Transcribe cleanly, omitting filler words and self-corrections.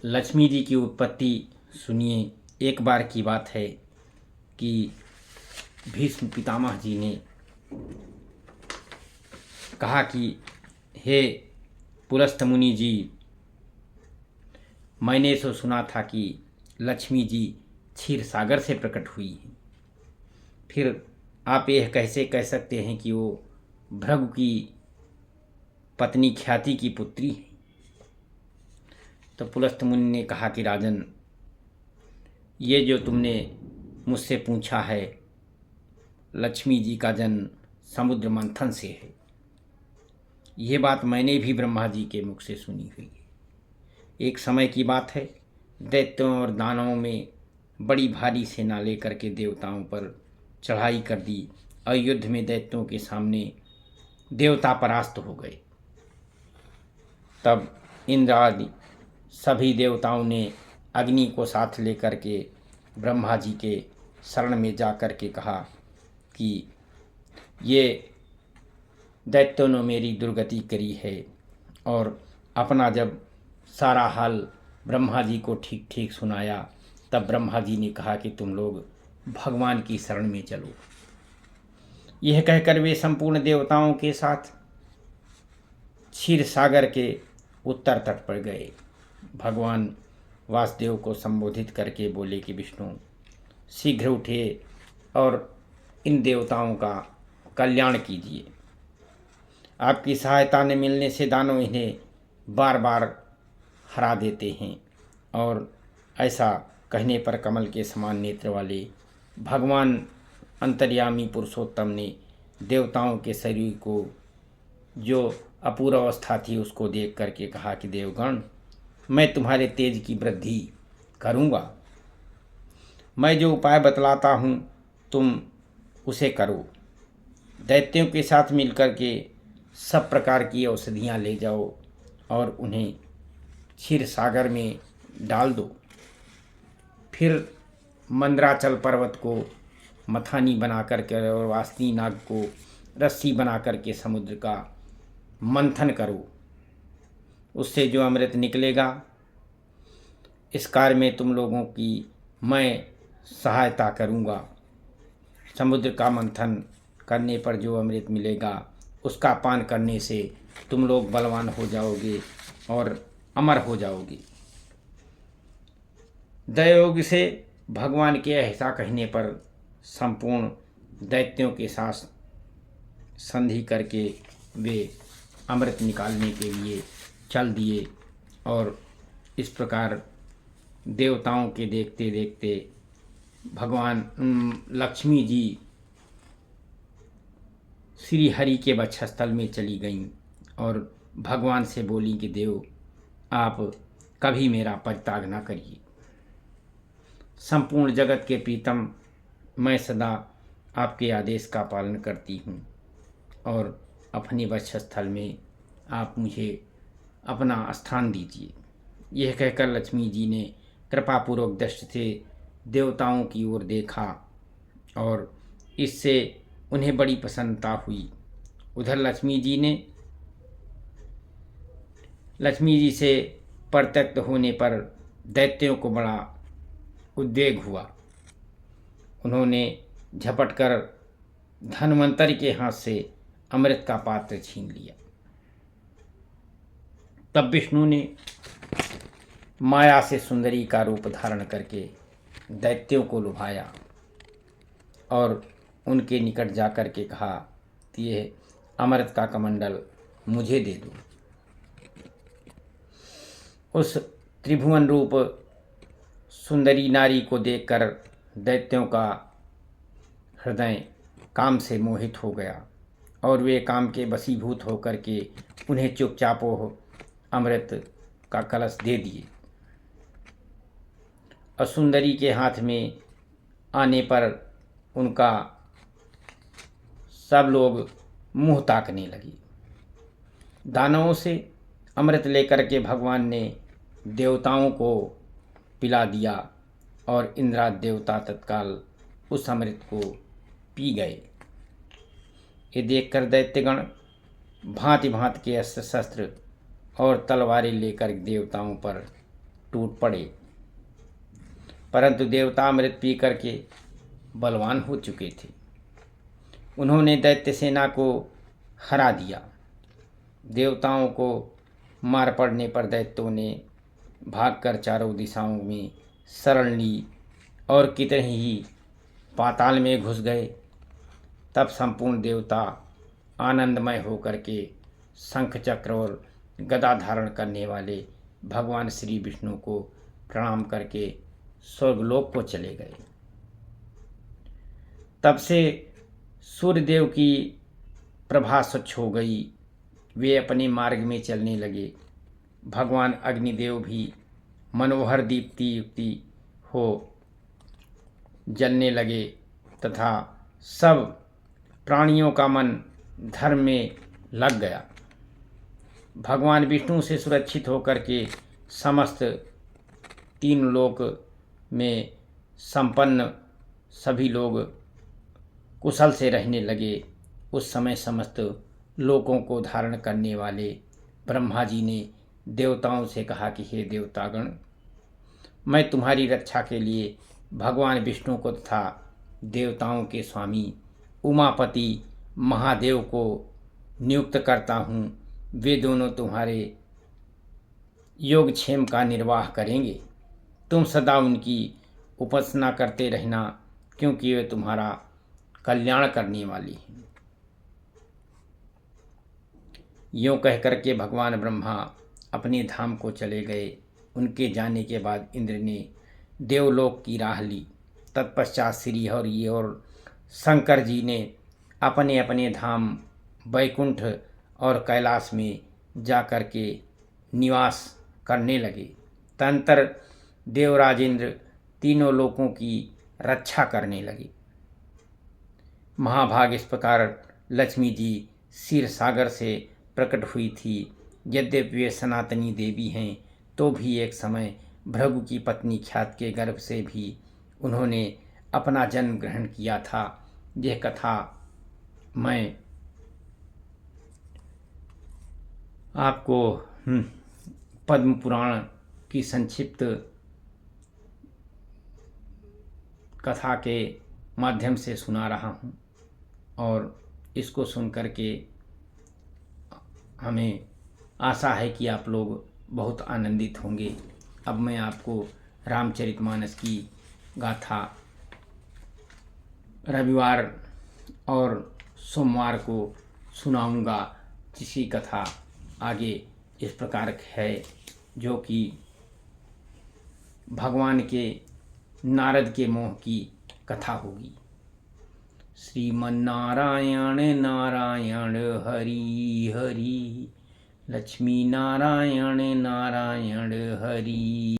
लक्ष्मी जी की उत्पत्ति सुनिए। एक बार की बात है कि भीष्म पितामह जी ने कहा कि हे पुलस्त मुनि जी, मैंने तो सुना था कि लक्ष्मी जी क्षीर सागर से प्रकट हुई हैं, फिर आप यह कैसे कह सकते हैं कि वो भृगु की पत्नी ख्याति की पुत्री है। तो पुलस्त मुनि ने कहा कि राजन, ये जो तुमने मुझसे पूछा है, लक्ष्मी जी का जन्म समुद्र मंथन से है। ये बात मैंने भी ब्रह्मा जी के मुख से सुनी हुई है। एक समय की बात है, दैत्यों और दानवों में बड़ी भारी सेना लेकर के देवताओं पर चढ़ाई कर दी और युद्ध में दैत्यों के सामने देवता परास्त हो गए। तब इंद्र आदि सभी देवताओं ने अग्नि को साथ लेकर के ब्रह्मा जी के शरण में जा कर के कहा कि ये दैत्यों ने मेरी दुर्गति करी है। और अपना जब सारा हाल ब्रह्मा जी को ठीक ठीक सुनाया, तब ब्रह्मा जी ने कहा कि तुम लोग भगवान की शरण में चलो। यह कहकर वे संपूर्ण देवताओं के साथ क्षीर सागर के उत्तर तट पर गए। भगवान वासुदेव को संबोधित करके बोले कि विष्णु, शीघ्र उठे और इन देवताओं का कल्याण कीजिए। आपकी सहायता न मिलने से दानव इन्हें बार बार हरा देते हैं। और ऐसा कहने पर कमल के समान नेत्र वाले भगवान अंतर्यामी पुरुषोत्तम ने देवताओं के शरीर को जो अपूर्व अवस्था थी उसको देख करके कहा कि देवगण, मैं तुम्हारे तेज की वृद्धि करूँगा। मैं जो उपाय बतलाता हूँ तुम उसे करो। दैत्यों के साथ मिलकर के सब प्रकार की औषधियाँ ले जाओ और उन्हें क्षीर सागर में डाल दो। फिर मंदराचल पर्वत को मथानी बना करके और वासनी नाग को रस्सी बना करके समुद्र का मंथन करो। उससे जो अमृत निकलेगा, इस कार्य में तुम लोगों की मैं सहायता करूँगा। समुद्र का मंथन करने पर जो अमृत मिलेगा उसका पान करने से तुम लोग बलवान हो जाओगे और अमर हो जाओगे। दयोग से भगवान के ऐसा कहने पर संपूर्ण दैत्यों के साथ संधि करके वे अमृत निकालने के लिए चल दिए। और इस प्रकार देवताओं के देखते देखते भगवान लक्ष्मी जी श्री हरि के वक्षस्थल में चली गईं और भगवान से बोली कि देव, आप कभी मेरा परित्याग न करिए। संपूर्ण जगत के प्रीतम, मैं सदा आपके आदेश का पालन करती हूँ और अपने वक्षस्थल में आप मुझे अपना स्थान दीजिए। यह कहकर लक्ष्मी जी ने कृपापूर्वक दृष्टि से देवताओं की ओर देखा और इससे उन्हें बड़ी प्रसन्नता हुई। उधर लक्ष्मी जी से प्रत्यक्त होने पर दैत्यों को बड़ा उद्वेग हुआ। उन्होंने झपट कर धन्वंतरि के हाथ से अमृत का पात्र छीन लिया। तब विष्णु ने माया से सुंदरी का रूप धारण करके दैत्यों को लुभाया और उनके निकट जाकर के कहा कि यह अमृत का कमंडल मुझे दे दो। उस त्रिभुवन रूप सुंदरी नारी को देखकर दैत्यों का हृदय काम से मोहित हो गया और वे काम के वशीभूत होकर के उन्हें चुपचाप अमृत का कलश दे दिए। और सुंदरी के हाथ में आने पर उनका सब लोग मुंह ताकने लगे। दानवों से अमृत लेकर के भगवान ने देवताओं को पिला दिया और इंद्रादि देवता तत्काल उस अमृत को पी गए। ये देखकर दैत्यगण भांति भांति के अस्त्र शस्त्र और तलवारें लेकर देवताओं पर टूट पड़े, परंतु देवता अमृत पी करके बलवान हो चुके थे। उन्होंने दैत्य सेना को हरा दिया। देवताओं को मार पड़ने पर दैत्यों ने भागकर चारों दिशाओं में शरण ली और कितने ही पाताल में घुस गए। तब संपूर्ण देवता आनंदमय होकर के शंख चक्र और गदा धारण करने वाले भगवान श्री विष्णु को प्रणाम करके स्वर्गलोक को चले गए। तब से सूर्यदेव की प्रभा स्वच्छ हो गई, वे अपने मार्ग में चलने लगे। भगवान अग्निदेव भी मनोहर दीप्ति युक्ति हो जलने लगे तथा सब प्राणियों का मन धर्म में लग गया। भगवान विष्णु से सुरक्षित होकर के समस्त तीन लोक में संपन्न सभी लोग कुशल से रहने लगे। उस समय समस्त लोकों को धारण करने वाले ब्रह्मा जी ने देवताओं से कहा कि हे देवतागण, मैं तुम्हारी रक्षा के लिए भगवान विष्णु को तथा देवताओं के स्वामी उमापति महादेव को नियुक्त करता हूँ। वे दोनों तुम्हारे योगक्षेम का निर्वाह करेंगे। तुम सदा उनकी उपासना करते रहना, क्योंकि वे तुम्हारा कल्याण करने वाली हैं। यूँ कह करके भगवान ब्रह्मा अपने धाम को चले गए। उनके जाने के बाद इंद्र ने देवलोक की राह ली। तत्पश्चात श्रीहरि और शंकर जी ने अपने अपने धाम वैकुंठ और कैलाश में जा कर के निवास करने लगे। तदंतर देवराजेंद्र तीनों लोकों की रक्षा करने लगे। महाभाग इस प्रकार लक्ष्मी जी क्षीर सागर से प्रकट हुई थी। यद्यपि वे सनातनी देवी हैं, तो भी एक समय भृगु की पत्नी ख्यात के गर्भ से भी उन्होंने अपना जन्म ग्रहण किया था। यह कथा मैं आपको पद्म पुराण की संक्षिप्त कथा के माध्यम से सुना रहा हूँ और इसको सुन करके हमें आशा है कि आप लोग बहुत आनंदित होंगे। अब मैं आपको रामचरितमानस की गाथा रविवार और सोमवार को सुनाऊंगा, जिसकी कथा आगे इस प्रकार है, जो कि भगवान के नारद के मोह की कथा होगी। श्रीमन्नारायण नारायण हरि हरि, लक्ष्मी नारायण नारायण हरि।